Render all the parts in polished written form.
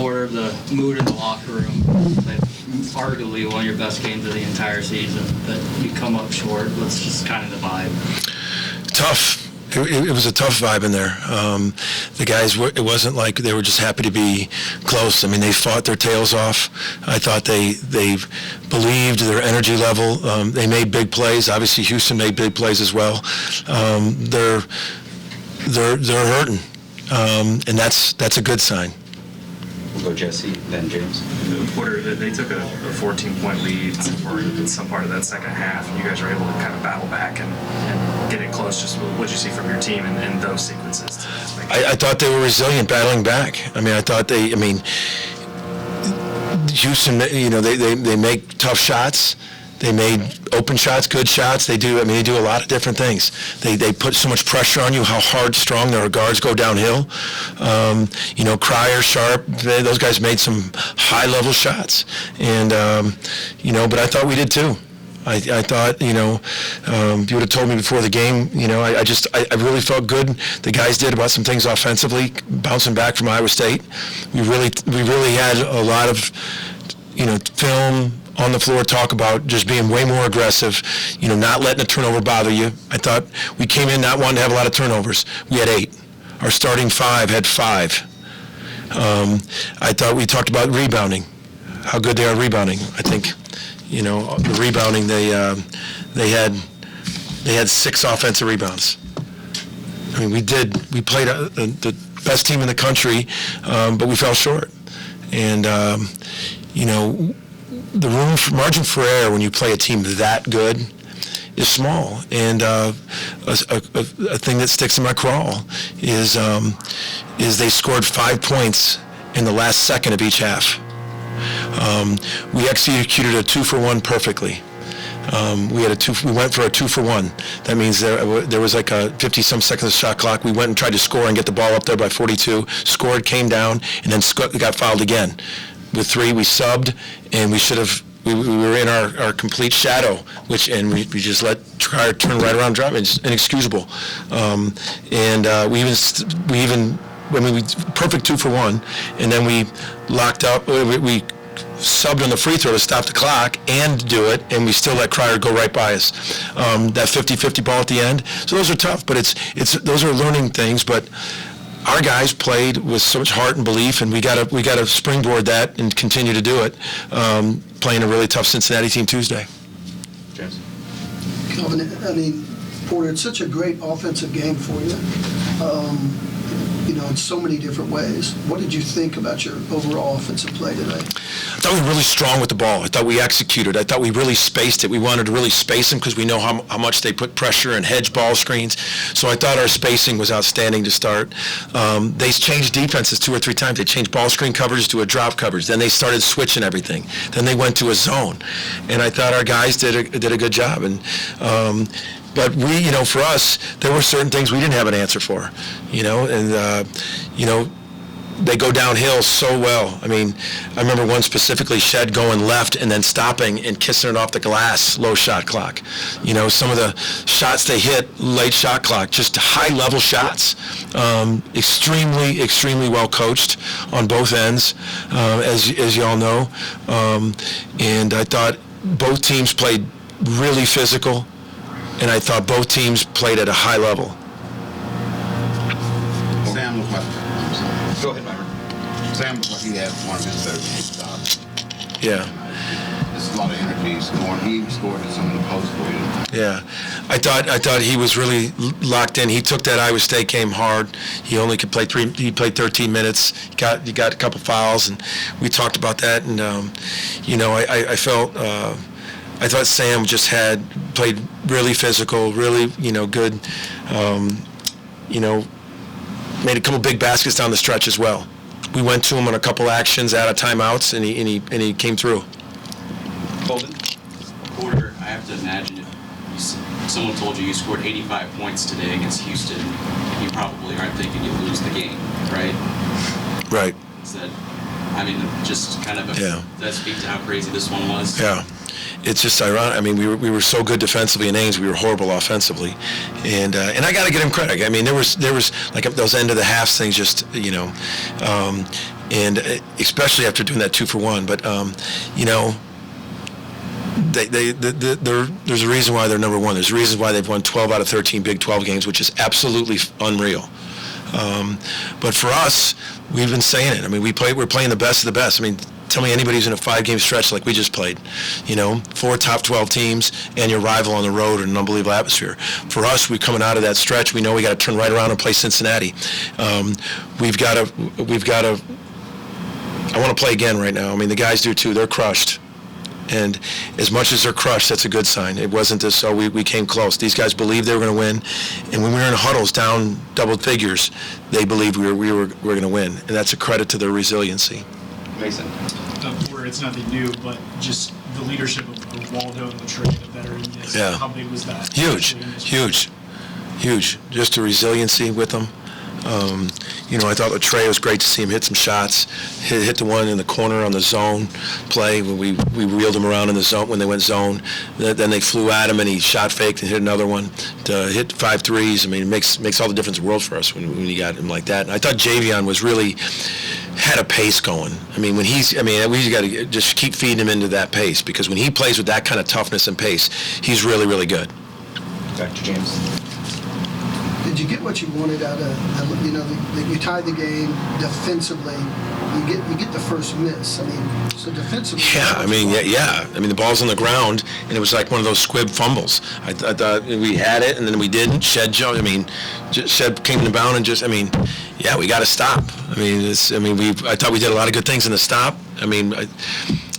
Porter, the mood in the locker room, like, arguably one of your best games of the entire season, that you come up short. What's just kind of the vibe? Tough. It was a tough vibe in there. The guys, it wasn't like they were just happy to be close. I mean, they fought their tails off. I thought they believed their energy level. They made big plays. Obviously, Houston made big plays as well. They're hurting, and that's a good sign. We'll go Jesse, then James. Porter, they took a 14-point lead for some part of that second half, and you guys were able to kind of battle back and get it close. Just what did you see from your team in those sequences? I thought they were resilient battling back. I mean, Houston, they make tough shots. They made open shots, good shots. They do a lot of different things. They put so much pressure on you, how hard, strong their guards go downhill. Cryer, Sharp, those guys made some high-level shots. And, but I thought we did too. I thought, if you would have told me before the game, I really felt good. The guys did about some things offensively, bouncing back from Iowa State. We really had a lot of, film on the floor, talk about just being way more aggressive, not letting a turnover bother you. I thought we came in not wanting to have a lot of turnovers. We had 8. Our starting 5 had 5. I thought we talked about rebounding, how good they are rebounding. I think, the rebounding, they had 6 offensive rebounds. I mean, we played the best team in the country, but we fell short. And, the margin for error when you play a team that good is small. And a thing that sticks in my craw is they scored 5 points in the last second of each half. We executed a 2-for-1 perfectly. We went for a 2-for-1. That means there was like a 50-some seconds of shot clock. We went and tried to score and get the ball up there by 42. Scored, came down, and then got fouled again. With 3, we subbed, and we were in our complete shadow, and we just let Cryer turn right around, drive. It's inexcusable. We perfect 2-for-1, and then we locked up. We subbed on the free throw to stop the clock and do it, and we still let Cryer go right by us. That 50-50 ball at the end. So those are tough, but those are learning things. But our guys played with so much heart and belief, and we got to springboard that and continue to do it. Playing a really tough Cincinnati team Tuesday. James. Calvin, Porter, it's such a great offensive game for you. In so many different ways. What did you think about your overall offensive play today? I thought we were really strong with the ball. I thought we executed. I thought we really spaced it. We wanted to really space them because we know how much they put pressure and hedge ball screens. So I thought our spacing was outstanding to start. They changed defenses 2 or 3 times. They changed ball screen coverage to a drop coverage. Then they started switching everything. Then they went to a zone. And I thought our guys did a good job. And but we, for us, there were certain things we didn't have an answer for, they go downhill so well. I mean, I remember one specifically, Shed going left and then stopping and kissing it off the glass, low shot clock. Some of the shots they hit, late shot clock, just high-level shots. Extremely, extremely well coached on both ends, as you all know. And I thought both teams played really physical. And I thought both teams played at a high level. Sam looked like, Go ahead, Myron. Sam looked like he had one of his better games. Yeah. There's a lot of energy scoring. He even scored in some of the posts for you. Yeah. I thought he was really locked in. He took that Iowa State game hard. He only could play he played 13 minutes. He got a couple fouls, and we talked about that. And I felt I thought Sam just played really physical, really, good, made a couple big baskets down the stretch as well. We went to him on a couple actions out of timeouts, and he came through. Golden. Porter, I have to imagine if someone told you scored 85 points today against Houston, you probably aren't thinking you lose the game, right? Right. Is that, just kind of does that speak to how crazy this one was? Yeah. It's just ironic. I mean, we were so good defensively in Ames. We were horrible offensively, and I got to give him credit. I mean, there was like those end of the half things. Just and especially after doing that 2-for-1. But you know, there's a reason why they're number one. There's a reason why they've won 12 out of 13 Big 12 games, which is absolutely unreal. But for us, we've been saying it. I mean, we're playing the best of the best. I mean, tell me anybody who's in a 5-game stretch like we just played. You know, 4 top 12 teams and your rival on the road in an unbelievable atmosphere. For us, we're coming out of that stretch. We know we got to turn right around and play Cincinnati. We've got to. I want to play again right now. I mean, the guys do too. They're crushed. And as much as they're crushed, that's a good sign. It wasn't as so we came close. These guys believed they were going to win, and when we were in huddles down double figures, they believed we were going to win, and that's a credit to their resiliency. Mason. Where it's nothing new, but just the leadership of Waldo and Latrey, the veterans. Yeah. How big was that? Huge. Just the resiliency with them. You know, I thought Latrey, was great to see him hit some shots. Hit the one in the corner on the zone play when we reeled him around in the zone when they went zone. Then they flew at him and he shot faked and hit another one. To hit 5 threes. I mean, it makes all the difference in the world for us when you got him like that. And I thought Javion was really had a pace going. I mean, we got to just keep feeding him into that pace, because when he plays with that kind of toughness and pace, he's really, really good. Back to James. Did you get what you wanted out of, you know, you tied the game defensively, you get the first miss. I mean, so defensively. Yeah, I mean, yeah. I mean, the ball's on the ground, and it was like one of those squib fumbles. I thought we had it, and then we didn't. Shed came in the bound, and just, I mean, yeah, we got to stop. I mean, I thought we did a lot of good things in the stop. I mean,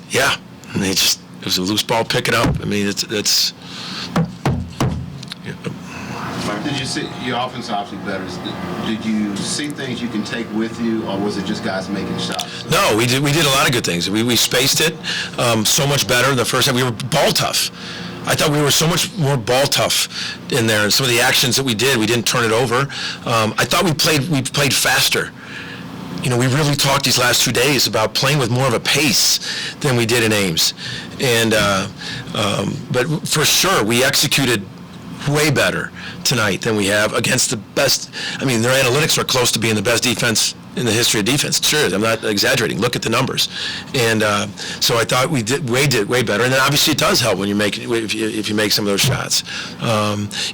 yeah, and it was a loose ball, pick it up. I mean, it's. Did you see your offense obviously better? Did you see things you can take with you, or was it just guys making shots? No, we did a lot of good things. We spaced it so much better. The first time we were ball tough. I thought we were so much more ball tough in there, and some of the actions that we didn't turn it over. I thought we played faster. You know, we really talked these last 2 days about playing with more of a pace than we did in Ames, and but for sure we executed way better tonight than we have against the best. I mean, their analytics are close to being the best defense in the history of defense. Sure, I'm not exaggerating. Look at the numbers. And so I thought we did way better. And then obviously it does help when you make if you make some of those shots.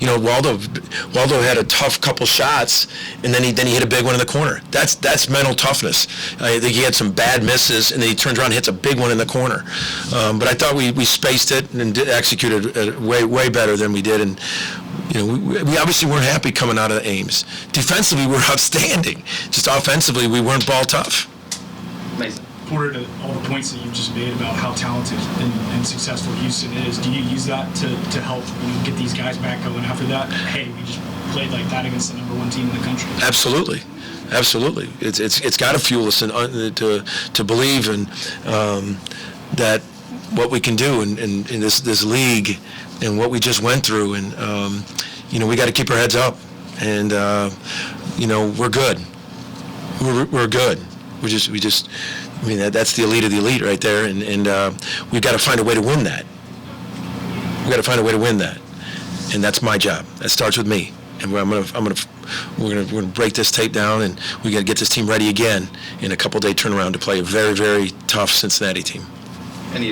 You know, Waldo had a tough couple shots, and then he hit a big one in the corner. That's mental toughness. I think he had some bad misses, and then he turns around and hits a big one in the corner. But I thought we spaced it and executed it way better than we did. And you know, we obviously weren't happy coming out of Ames. Defensively, we were outstanding. Just offensively, we weren't ball tough. Mason. Porter, to all the points that you've just made about how talented and successful Houston is, do you use that to help get these guys back going after that? Hey, we just played like that against the number 1 team in the country. Absolutely. It's got to fuel us to believe in that what we can do in this league and what we just went through, and you know, we got to keep our heads up, and you know, we're good. We're good. We just. I mean, that's the elite of the elite right there, and we've got to find a way to win that. We've got to find a way to win that, and that's my job. That starts with me, and we're gonna break this tape down, and we got to get this team ready again in a couple-day turnaround to play a very, very tough Cincinnati team.